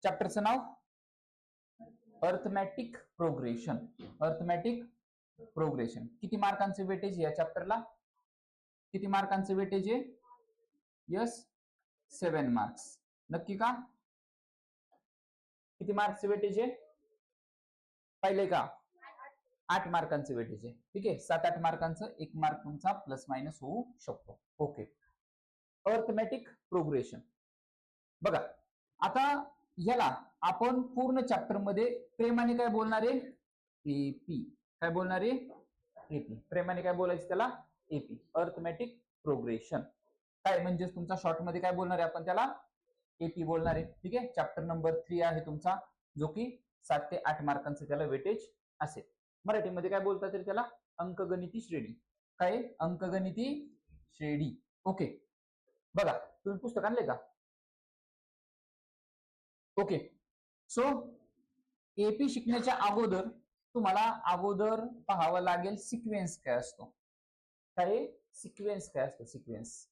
चॅप्टरचं नाव arithmetic progression. Arithmetic progression. किती मार्कांचे weightage या चॅप्टरला? किती मार्कांचे वेटेज आहे? Yes, 7 marks. नक्की का? किती मार्क्सचे वेटेज आहे? पाहिले का? 8 मार्कांचे वेटेज आहे. ठीक आहे, 7-8 मार्कांचं 1 मार्क तुमचा प्लस मायनस होऊ शकतो. Okay, arithmetic progression. बघा आता याला आपण पूर्ण चॅप्टर मध्ये प्रेमाने काय बोलणार आहे? एपी. काय बोलणार आहे? एपी. प्रेमाने काय बोलायचं त्याला? AP, arithmetic progression. काय म्हणजे तुमचा शॉर्ट मध्ये काय बोलणार आहे आपण त्याला? एपी बोलणार आहे. ठीक आहे, चॅप्टर नंबर 3 आहे तुमचा, जो की 7 ते 8 मार्कांचं त्याला वेटेज असेल. मराठीमध्ये काय बोलतात तरी त्याला? अंकगणिती श्रेणी. काय? अंकगणिती श्रेणी. ओके, बघा तुम्ही पुस्तक आणले का? ओके, सो एपी शिकण्याच्या अगोदर तुम्हाला अगोदर पाहावं लागेल सिक्वेन्स काय असतो. काय? सिक्वेन्स काय असतो? सिक्वेन्स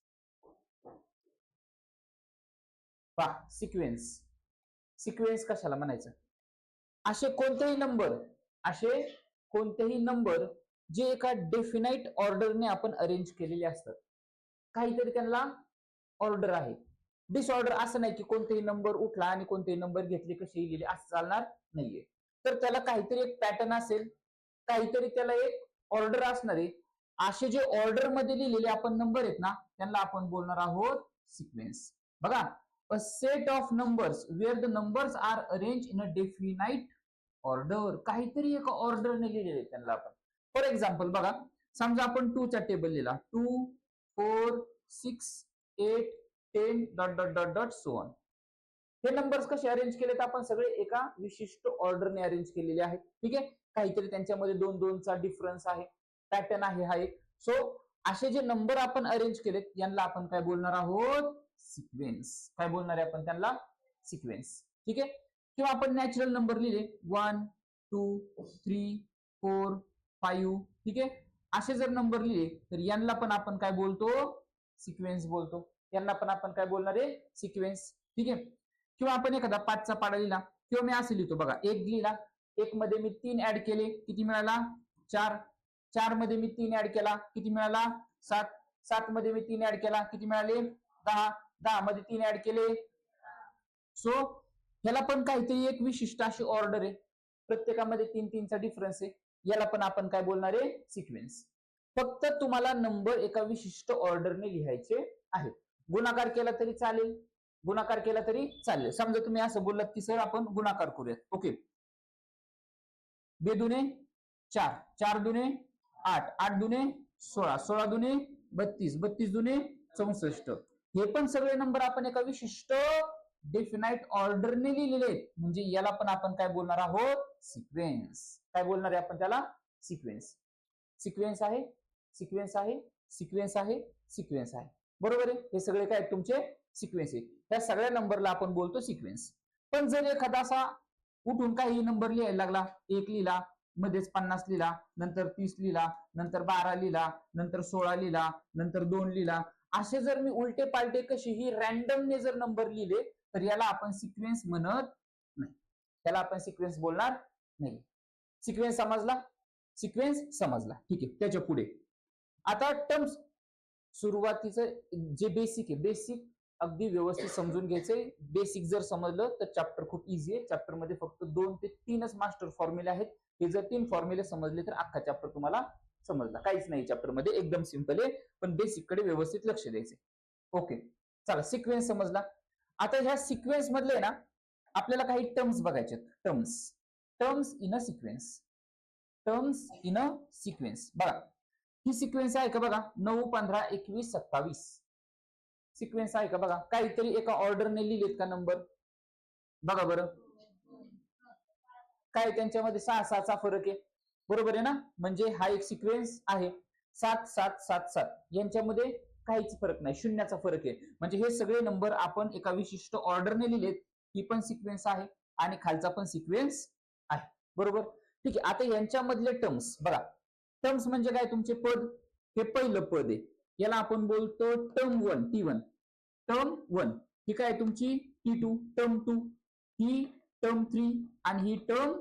पहा. सिक्वेन्स, सिक्वेन्स कशाला म्हणायचं? असे कोणतेही नंबर जे एका डेफिनाइट ऑर्डरने आपण अरेंज केलेले असतात. काहीतरी त्यांना ऑर्डर आहे. डिसऑर्डर असं नाही की कोणतेही नंबर उठला आणि कोणतेही नंबर घेतले कसे लिहिले असं चालणार नाहीये. तर त्याला काहीतरी एक पॅटर्न असेल, काहीतरी त्याला एक ऑर्डर असणार आहे. असे जे ऑर्डर मध्ये लिहिलेले आपण नंबर आहेत ना, त्यांना आपण बोलणार आहोत सिक्वेन्स. बघा, a set of numbers where the numbers are arrange in a definite order. काहीतरी एका ऑर्डरने लिहिलेले त्यांना आपण. फॉर एक्झाम्पल बघा, समजा आपण 2 चा टेबल लिहिला. 2, 4, 6, 8, 10 dot dot dot dot so on. हे नंबर्स कसे अरेंज केलेत आपण? सगळे एका विशिष्ट ऑर्डरने अरेंज केलेले आहेत. ठीक आहे, काहीतरी त्यांच्यामध्ये 2-2 चा डिफरन्स आहे, पॅटर्न आहे हा एक. सो असे जे नंबर आपण अरेंज केलेत यांना आपण काय बोलणार आहोत? सिक्वेन्स. काय बोलणार आहे आपण त्यांना? सिक्वेन्स. ठीक आहे, किंवा आपण नॅचरल नंबर लिहिले 1, 2, 3, 4, 5. ठीक आहे, असे जर नंबर लिहिले तर यांना पण आपण काय बोलतो? सिक्वेन्स बोलतो. यांना पण आपण काय बोलणार आहे? सिक्वेन्स. ठीक आहे, किंवा आपण एखादा 5 चा पाडा लिहिला, किंवा मी असं लिहितो बघा, 1 लिहिला, 1 मध्ये मी 3 ऍड केले, किती मिळाला? 4. 4 मध्ये मी 3 ऍड केला, किती मिळाला? 7. 7 मध्ये मी 3 ऍड केला, किती मिळाले? 10. 10 मध्ये 3 ऍड केले. सो ह्याला पण काहीतरी एक विशिष्ट अशी ऑर्डर आहे, प्रत्येकामध्ये 3-3 चा डिफरन्स आहे. याला पण आपण काय बोलणार आहे? सिक्वेन्स. फक्त तुम्हाला नंबर एका विशिष्ट ऑर्डरने लिहायचे आहेत. गुणाकार केला तरी चालेल, गुणाकार केला तरी चालेल. समजा तुम्ही असं बोललात की सर आपण गुणाकार करूयात. ओके, 2 दुने 4, 4 दुने 8, 8 दुने 16, 16 दुने 32, 32 दुने 64. हे पण सगळे नंबर आपण एका विशिष्ट डेफिनाइट ऑर्डरने लिहिलेले आहेत. म्हणजे याला पण आपण काय बोलणार आहोत? सिक्वेन्स. काय बोलणार आहे आपण त्याला? सिक्वेन्स. सिक्वेन्स आहे, सिक्वेन्स आहे, सिक्वेन्स आहे, सिक्वेन्स आहे. बरोबर आहे, हे सगळे काय तुमचे सिक्वेन्स आहे. या सगळ्या नंबरला आपण बोलतो सिक्वेन्स. पण जर एखादा असा उठून काही नंबर लिहायला लागला, 1 लिहिला, मध्येच 50 लिहिला, नंतर 30 लिहिला, नंतर 12 लिहिला, नंतर 16 लिहिला, नंतर 2 लिहिला, असे जर मी उलटे पालटे कशीही रॅन्डमने जर नंबर लिहिले तर याला आपण सिक्वेन्स म्हणत नाही. त्याला आपण सिक्वेन्स बोलणार नाही. सिक्वेन्स समजला? सिक्वेन्स समजला. ठीक आहे, त्याच्या पुढे आता टर्म्स. सुरुवातीचं जे बेसिक आहे, बेसिक अगदी व्यवस्थित समजून घ्यायचंय. बेसिक जर समजलं तर चॅप्टर खूप इझी आहे. चॅप्टर मध्ये फक्त 2 ते 3च मास्टर फॉर्म्युले आहेत. हे जर 3 फॉर्म्युले समजले तर अख्खा चॅप्टर तुम्हाला समजला. काहीच नाही चॅप्टर मध्ये, एकदम सिंपल आहे. पण बेसिक कडे व्यवस्थित लक्ष द्यायचे. ओके, चला, सिक्वेन्स समजला. आता ह्या सिक्वेन्स मधले ना आपल्याला काही टर्म्स बघायचे. Terms, terms in a sequence, terms in a sequence. बघा, ही सिक्वेन्स आहे का? बघा, 9, 15, 21, 27 सिक्वेन्स आहे का? बघा, काहीतरी एका ऑर्डरने लिहिलेत का नंबर? बघा बरं, काय त्यांच्यामध्ये 6-6 चा फरक आहे. बरोबर आहे ना? म्हणजे हा एक सिक्वेन्स आहे. 7, 7, 7, 7 यांच्यामध्ये काहीच फरक नाही, शून्याचा फरक आहे. म्हणजे हे सगळे नंबर आपण एका विशिष्ट ऑर्डरने लिहिलेत. ही पण सिक्वेन्स आहे आणि खालचा पण सिक्वेन्स आहे. बरोबर, ठीक आहे. आता यांच्यामधले टर्म्स बघा. टर्म्स म्हणजे काय? तुमचे पद. हे पहिलं पद आहे, याला आपण बोलतो टर्म 1, T1. टर्म 1 ही काय तुमची T2, टर्म 2 ही टर्म 3 आणि ही टर्म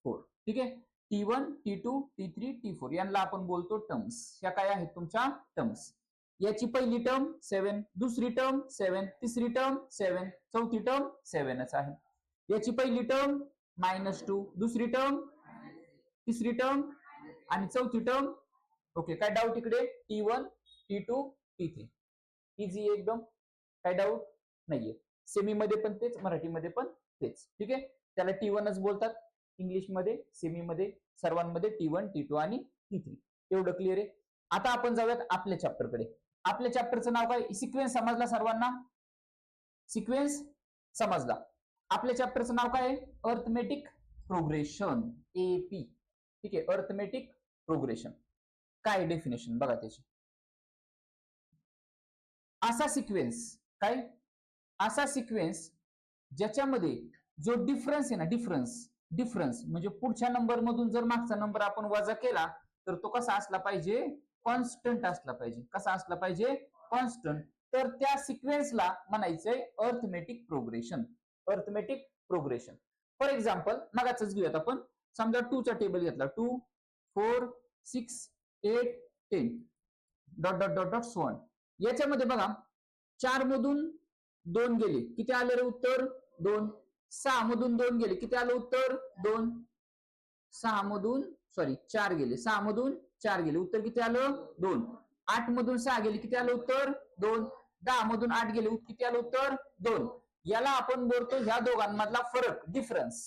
4. ठीक आहे, T1 T2 T3 T4 यांना आपण बोलतो टर्म्स. ह्या काय आहेत तुमच्या टर्म्स. याची पहिली टर्म 7, दुसरी टर्म 7, तिसरी टर्म 7, चौथी टर्म 7च आहे. याची पहिली टर्म -2, दुसरी टर्म, तिसरी टर्म आणि चौथी टर्म. ओके, काय डाऊट इकडे? T1 T2 T3 इझी एकदम, काय डाऊट नाहीये. सेमी मध्ये पण तेच, मराठीमध्ये पण तेच. ठीक आहे, त्याला T1च बोलतात इंग्लिशमध्ये, सेमी मध्ये सर्वांमध्ये T1 T2 आणि T3. एवढं क्लिअर आहे. आता आपण जाऊयात आपल्या चॅप्टरकडे. आपल्या चॅप्टरचं नाव काय? सिक्वेन्स समजला सर्वांना? सिक्वेन्स समजला. आपल्या चॅप्टरचं नाव काय आहे? Arithmetic progression, AP. ठीक आहे, अर्थमेटिक प्रोग्रेशन. काय डेफिनेशन बघा त्याची. असा सिक्वेन्स, काय? असा सिक्वेन्स ज्याच्यामध्ये जो डिफरन्स आहे ना, डिफरन्स म्हणजे पुढच्या नंबर मधून जर मागचा नंबर आपण वजा केला तर तो कसा असला पाहिजे? कॉन्स्टंट असला पाहिजे. कसा असला पाहिजे? कॉन्स्टंट. तर त्या सिक्वेन्सला म्हणायचंय arithmetic progression. Arithmetic progression. For example मगाचच घेऊयात आपण. समजा 2 चा टेबल घेतला, 2 4 6 8 10 dot dot dot dot so on. याच्यामध्ये बघा 4 मधून 2 गेले, किती आले रे उत्तर? 2. 6 मधून 2 गेले, किती आलं उत्तर? 2. 6 मधून 4 गेले, 6 मधून 4 गेले, उत्तर किती आलं? 2. 8 मधून 6 गेले, किती आलं उत्तर? 2. 10 मधून 8 गेले, किती आलं उत्तर? 2. याला आपण बोलतो ह्या दोघांमधला फरक, डिफरन्स.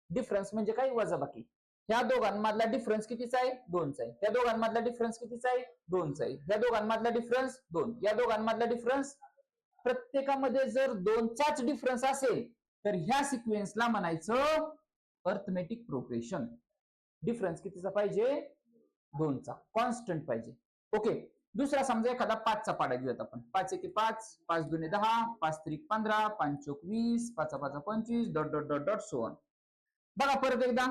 डिफरन्स म्हणजे काय? वजाबाकी. ह्या दोघांमधला डिफरन्स कितीचा आहे? 2चा आहे. या दोघांमधला डिफरन्स कितीचा आहे? 2चा आहे. या दोघांमधला डिफरन्स 2. या दोघांमधला डिफरन्स, प्रत्येकामध्ये जर 2चाच डिफरन्स असेल तर ह्या सिक्वेन्सला म्हणायचं अर्थमेटिक प्रोग्रेशन. डिफरन्स कितीचा पाहिजे? 2चा, कॉन्स्टंट पाहिजे. ओके, दुसरा समजा एखादा 5चा पाडा घेऊयात आपण. 5 1 5, 5 2 10, 5 3 15, 5 4 20, 5 5 25 dot dot dot dot so on. बघा परत एकदा,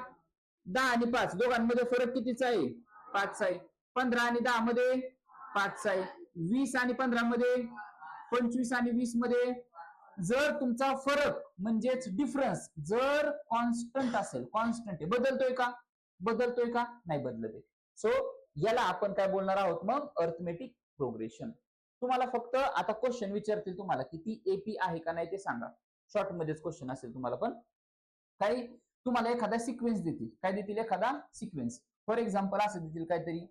10 आणि 5 दोघांमध्ये फरक कितीचा आहे? 5चा आहे. 15 आणि 10 मध्ये 5चा आहे. 20 आणि 15 मध्ये, 25 आणि 20 मध्ये जर तुमचा फरक म्हणजेच डिफरन्स जर कॉन्स्टंट असेल, कॉन्स्टंट आहे, बदलतोय का? बदलतोय का? नाही बदलत आहे. सो याला आपण काय बोलणार आहोत मग? Arithmetic progression. तुम्हाला फक्त आता क्वेश्चन विचारतील तुम्हाला की ती AP आहे का नाही ते सांगा. शॉर्ट मध्येच क्वेश्चन असेल तुम्हाला, पण काही तुम्हाला एखादा सिक्वेन्स देतील. काय देतील? एखादा सिक्वेन्स. फॉर एक्झाम्पल असं देतील काहीतरी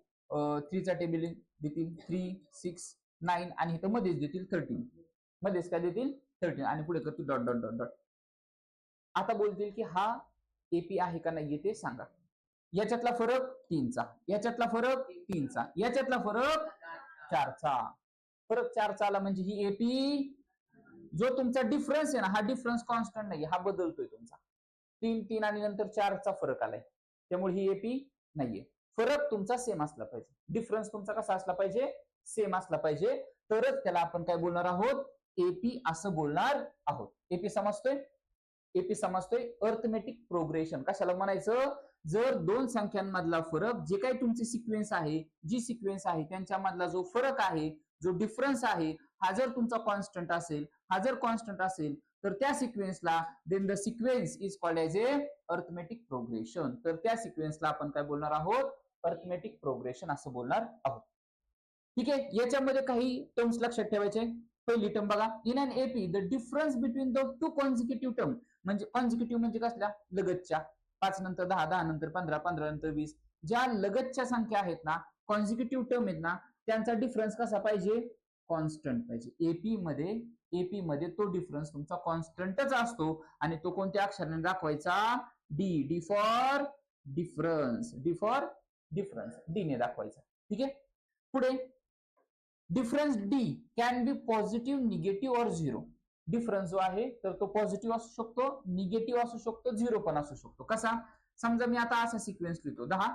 3 चा टेबल देतील, 3 6 9 आणि इथं मध्येच देतील 13. मध्येच काय देतील? 13 आणि पुढे करतील डॉट डॉट डॉट डॉट. आता बोलतील की हा AP आहे का नाहीये ते सांगा. याच्यातला फरक 3चा, याच्यातला फरक 3चा, याच्यातला फरक 4चा. फरक 4चा आला म्हणजे ही AP. जो तुमचा डिफरन्स आहे ना, हा डिफरन्स कॉन्स्टंट नाही, हा बदलतोय तुमचा. 3 3 आणि नंतर 4चा फरक आलाय, त्यामुळे ही AP नाहीये. फरक तुमचा सेम असला पाहिजे. डिफरन्स तुमचा कसा असला पाहिजे? सेम असला पाहिजे, तरच त्याला आपण काय बोलणार आहोत? AP असं बोलणार आहोत. AP समजतोय? AP समजतोय. अर्थमेटिक प्रोग्रेशन कशाला म्हणायचं? जर 2 संख्यांमधला फरक, जे काही तुमची सिक्वेन्स आहे, जी सिक्वेन्स आहे त्यांच्यामधला जो फरक आहे, जो डिफरन्स आहे, हा जर तुमचा कॉन्स्टंट असेल, हा जर कॉन्स्टंट असेल तर त्या सिक्वेन्सला then the sequence is called as a arithmetic progression. तर त्या सिक्वेन्सला आपण काय बोलणार आहोत? अर्थमेटिक प्रोग्रेशन असं बोलणार आहोत. ठीक आहे, याच्यामध्ये काही टर्म्स लक्षात ठेवायचे. पहिली टर्म बघा, in an AP the difference between the 2 consecutive term. म्हणजे कॉन्सिक्युटिव्ह म्हणजे कसल्या? लगतच्या. 5 नंतर 10, 10 नंतर 15, 15 नंतर 20. ज्या लगतच्या संख्या आहेत ना, कॉन्सिक्युटिव्ह टर्म आहेत ना, त्यांचा डिफरन्स कसा पाहिजे? कॉन्स्टंट पाहिजे. AP मध्ये तो डिफरन्स तुमचा कॉन्स्टंटच असतो आणि तो कोणत्या अक्षराने दाखवायचा? D for difference. D for difference, D ने दाखवायचा. ठीक आहे, पुढे difference D can be positive, negative और 0. डिफरन्स जो आहे तर तो पॉझिटिव्ह असू शकतो, निगेटिव्ह असू शकतो, 0 पण असू शकतो. कसा? समजा मी आता असा सिक्वेन्स लिहितो, 10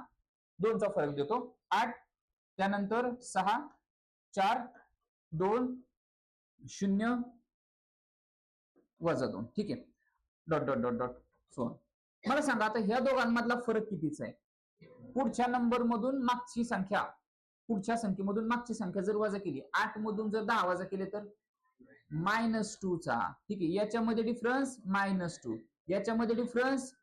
2चा फरक देतो, 8 त्यानंतर 6 4 2 0 वजा 2. ठीक आहे, dot dot dot dot so. मला सांगा आता ह्या दोघांमधला फरक कितीचा आहे? पुढच्या नंबर मधून मागची संख्या, पुढच्या संख्येमधून मागची संख्या जर वजा केली, 8 मधून जर 10 वजा केले तर -2चा. ठीक आहे, याच्यामध्ये डिफरन्स -2. याच्यामध्ये डिफरन्स,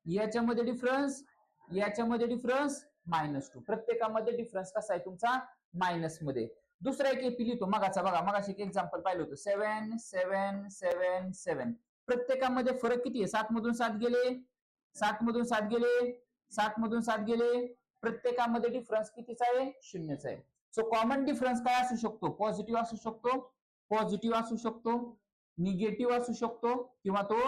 याच्यामध्ये डिफरन्स, याच्यामध्ये डिफरन्स -2. प्रत्येकामध्ये डिफरन्स कसा आहे तुमचा मायनस मध्ये. दुसरा एक एपी लिहितो मगाचा बघा, मगाशी एक एक्झाम्पल पाहिलं होतं 7 7 7 7. प्रत्येकामध्ये फरक किती आहे? 7 मधून 7 गेले, 7 मधून 7 गेले, 7 मधून 7 गेले. प्रत्येकामध्ये डिफरन्स कितीचा आहे? 0चा आहे. सो कॉमन डिफरन्स काय असू शकतो? पॉझिटिव्ह असू शकतो, पॉझिटिव्ह असू शकतो, निगेटिव्ह असू शकतो, किंवा तो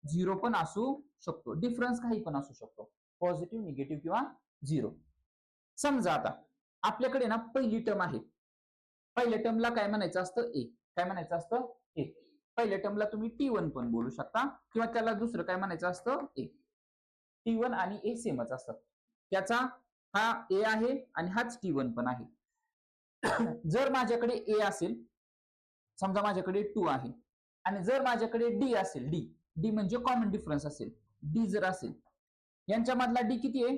0 पण असू शकतो. डिफरन्स काही पण असू शकतो, पॉझिटिव्ह, निगेटिव्ह किंवा 0. समजा आता आपल्याकडे ना पहिली टर्म आहे. पहिल्या टर्मला काय म्हणायचं असतं? ए. काय म्हणायचं असतं? ए. पहिल्या टर्मला तुम्ही T1 पण बोलू शकता, किंवा त्याला दुसरं काय म्हणायचं असतं? ए. T1 आणि ए सेमच असतात. त्याचा हा ए आहे आणि हाच T1 पण आहे. जर माझ्याकडे ए असेल, समजा माझ्याकडे 2 आहे, आणि जर माझ्याकडे डी असेल, डी डी म्हणजे कॉमन डिफरन्स असेल, डी जर असेल, यांच्या मधला डी किती आहे?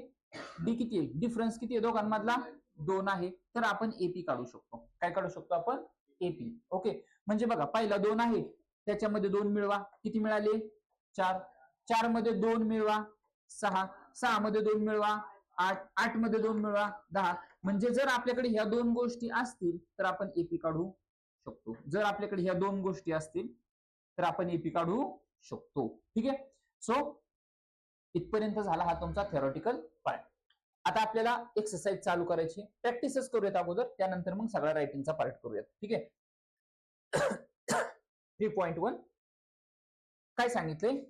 डी किती आहे? डिफरन्स किती आहे दोघांमधला? 2 आहे. तर आपण एपी काढू शकतो. काय काढू शकतो आपण? एपी. ओके, म्हणजे बघा पहिला 2 आहे, त्याच्यामध्ये 2 मिळवा, किती मिळाले? 4. 4 मध्ये 2 मिळवा, 6. 6 मध्ये 2 मिळवा, 8. 8 मध्ये 2 मिळवा, 10. म्हणजे जर आपल्याकडे ह्या दोन गोष्टी असतील तर आपण एपी काढू शकतो. जर आपल्याकडे ह्या दोन गोष्टी असतील तर आपण एपी काढू शकतो. ठीक आहे. सो इथपर्यंत झाला हा तुमचा थेरॉटिकल पार्ट. आता आपल्याला एक्सरसाइज चालू करायची, प्रॅक्टिसच करूयात अगोदर, त्यानंतर मग सगळा रायटिंगचा पार्ट करूयात. ठीक आहे. 3.1 काय सांगितलंय?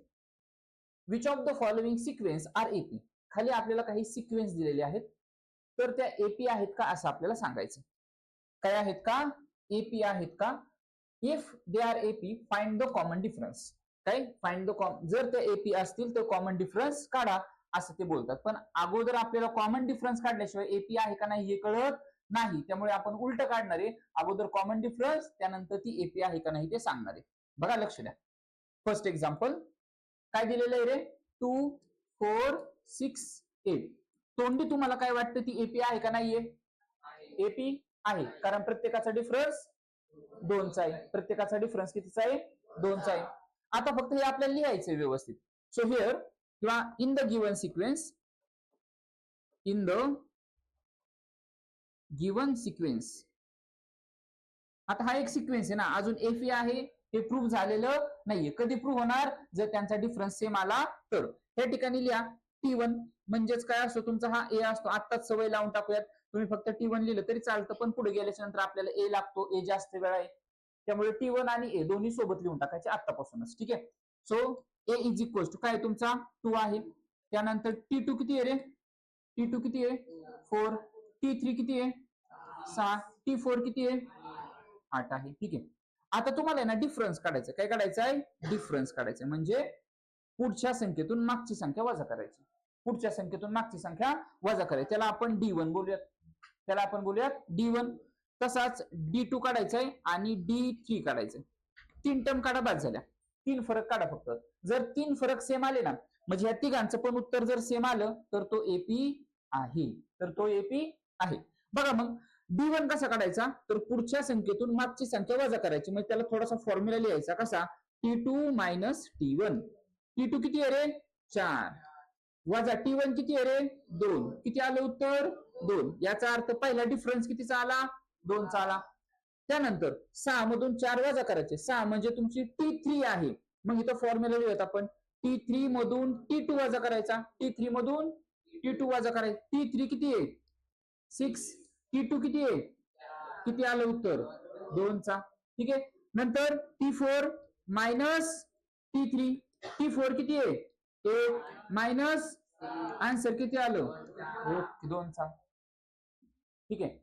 Which of the following sequence are A. खाली आपल्याला काही सिक्वेन्स दिलेले आहेत, तर त्या एपी आहेत का असं आपल्याला सांगायचं. काय आहेत का? एपी आहेत का? If they are AP find the common difference. काय? फाइंड द जर ते एपी असतील तर कॉमन डिफरन्स काढा असं ते बोलतात. पण अगोदर आपल्याला कॉमन डिफरन्स काढल्याशिवाय एपी आहे का नाही हे कळत नाही, त्यामुळे आपण उलट काढणार आहे. अगोदर कॉमन डिफरन्स, त्यानंतर ती एपी आहे का नाही ते सांगणार आहे. बघा, लक्ष द्या. फर्स्ट एक्झाम्पल काय दिलेलं आहे रे? 2 4 6 8. तोंडी तुम्हाला काय वाटतं, ती एपी आहे का नाहीये? एपी आहे, कारण प्रत्येकाचा डिफरन्स 2चा आहे. प्रत्येकाचा डिफरन्स कितीचा आहे? 2चा आहे. आता फक्त हे आपल्याला लिहायचंय व्यवस्थित. सो हिअर किंवा in the given sequence, in the given sequence. आता हा एक सिक्वेन्स आहे ना, अजून एपी आहे हे प्रूव्ह झालेलं नाहीये. कधी प्रूव्ह होणार? जर त्यांचा डिफरन्स सेम आला तर. या ठिकाणी लिहा T1 म्हणजेच काय असतो तुमचा? हा ए असतो. आत्ताच सवय लावून टाकूयात. तुम्ही फक्त T1 लिहिलं तरी चालतं, पण पुढे गेल्याच्या नंतर आपल्याला ए लागतो, ए जास्त वेळा आहे, त्यामुळे T1 आणि ए दोन्ही सोबत लिहून टाकायचे आतापासूनच. ठीक आहे. So A is equal to काय तुमचा? 2 आहे. त्यानंतर T2 किती आहे रे? T2 किती आहे? 4. T3 किती आहे? 6. T4 किती आहे? 8 आहे. ठीक आहे. आता तुम्हाला आहे ना डिफरन्स काढायचं. काय काढायचं आहे? डिफरन्स काढायचं. म्हणजे पुढच्या संख्येतून मागची संख्या वजा करायची. पुढच्या संख्येतून मागची संख्या वजा करायची. त्याला आपण D1 बोलूयात. त्याला आपण बोलूयात D1. तसाच D2 काढायचंय आणि D3 काढायचंय. 3 टर्म काढा, बाद झाल्या. 3 फरक काढा फक्त. जर 3 फरक सेम आले ना, म्हणजे या तिघांचं पण उत्तर जर सेम आलं तर तो एपी आहे. तर तो एपी आहे. बघा मग D1 कसा काढायचा? तर पुढच्या संख्येतून मागची संख्या वजा करायची. म्हणजे त्याला थोडासा फॉर्म्युला लिहायचा. कसा? T2 minus T1. T2 किती आहे रे? 4. वजा T1 किती आहे रे? 2. किती आलं उत्तर? 2. याचा अर्थ पहिला डिफरन्स कितीचा आला? 2चा आला. त्यानंतर 6 मधून 4 वजा करायचे. 6 म्हणजे तुमची T3 आहे. मग इथं फॉर्म्युला लिहूयात आपण. T3 मधून T2 वजा करायचा. T3 मधून T2 वजा करायचा. T3 किती आहे? 6. T2 किती आहे? किती आलं उत्तर? 2चा. ठीक आहे. नंतर T4 मायनस T3. T4 किती आहे? 8 मायनस आन्सर किती आलं? 2चा. ठीक आहे.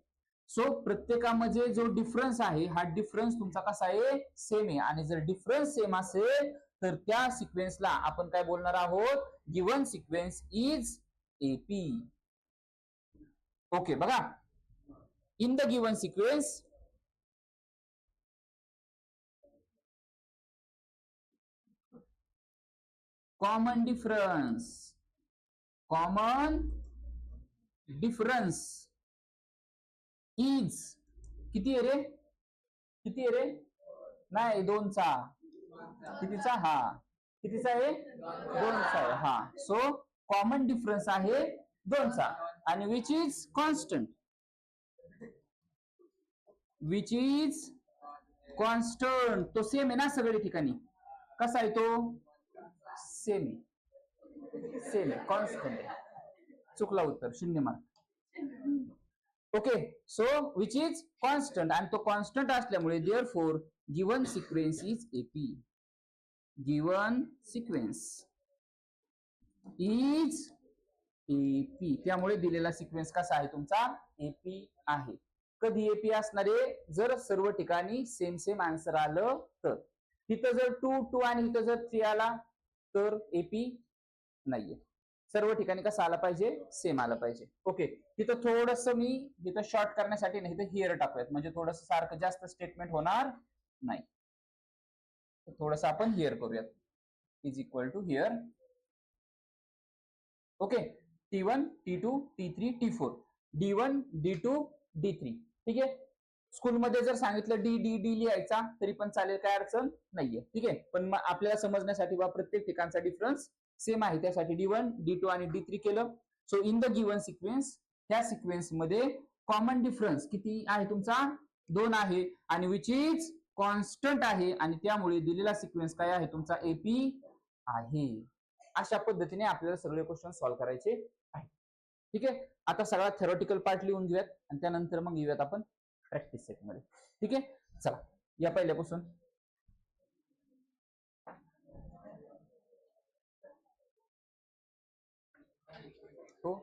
सो प्रत्येकामध्ये जो डिफरन्स आहे हा डिफरन्स तुमचा कसा आहे? सेम आहे. आणि जर डिफरन्स सेम असेल तर त्या सिक्वेन्सला आपण काय बोलणार आहोत? Given sequence is AP. Okay, बघा. In the given sequence, common difference is किती आहे रे? किती आहे रे? नाही, 2चा. कितीचा? हा कितीचा आहे? 2चा आहे. हा, सो कॉमन डिफरन्स आहे 2चा. आणि which is constant, which is constant, तो सेम आहे ना सगळ्या ठिकाणी. कसा आहे तो? सेम आहे, सेम आहे, कॉन्स्टंट आहे. चुकला उत्तर, 0 mark. Okay, so which is constant, आणि तो कॉन्स्टंट असल्यामुळे therefore given sequence is AP. Given sequence is AP, त्यामुळे दिलेला सिक्वेन्स कसा आहे तुमचा? एपी आहे. कधी एपी असणार आहे? जर सर्व ठिकाणी सेम सेम आन्सर आलं तर. तिथं जर 2 आणि इथं जर 3 आला तर एपी नाहीये. सर्व ठिकाणी कसं आला पाहिजे? सेम आला पाहिजे. ओके, तिथं थोडस मी तिथं शॉर्ट करण्यासाठी नाही तर हिअर टाकूयात, म्हणजे थोडस सारखं जास्त स्टेटमेंट होणार नाही. थोडस आपण हिअर करूयात, is equal to here. Okay, T1, T2, T3, T4, D1, D2, D3. ठीक आहे. स्कूलमध्ये जर सांगितलं डी डी डी लिहायचा तरी पण चालेल, काय अडचण नाहीये. ठीक आहे, पण मग आपल्याला समजण्यासाठी बा प्रत्येक ठिकाणचा डिफरन्स सेम आहे, त्यासाठी D1, D2 आणि D3 केलं. So in the given sequence, त्या सिक्वेन्स मध्ये कॉमन डिफरन्स किती आहे तुमचा? 2 आहे, आणि विच इज कॉन्स्टंट आहे, आणि त्यामुळे दिलेला सिक्वेन्स काय आहे तुमचा? एपी आहे. अशा पद्धतीने आपल्याला सगळे क्वेश्चन सॉल्व्ह करायचे आहे. ठीक आहे, आता सगळा थेरॉटिकल पार्ट लिहून घेऊयात आणि त्यानंतर मग येऊयात आपण प्रॅक्टिस सेट मध्ये. ठीक आहे, चला या पहिल्यापासून. हो,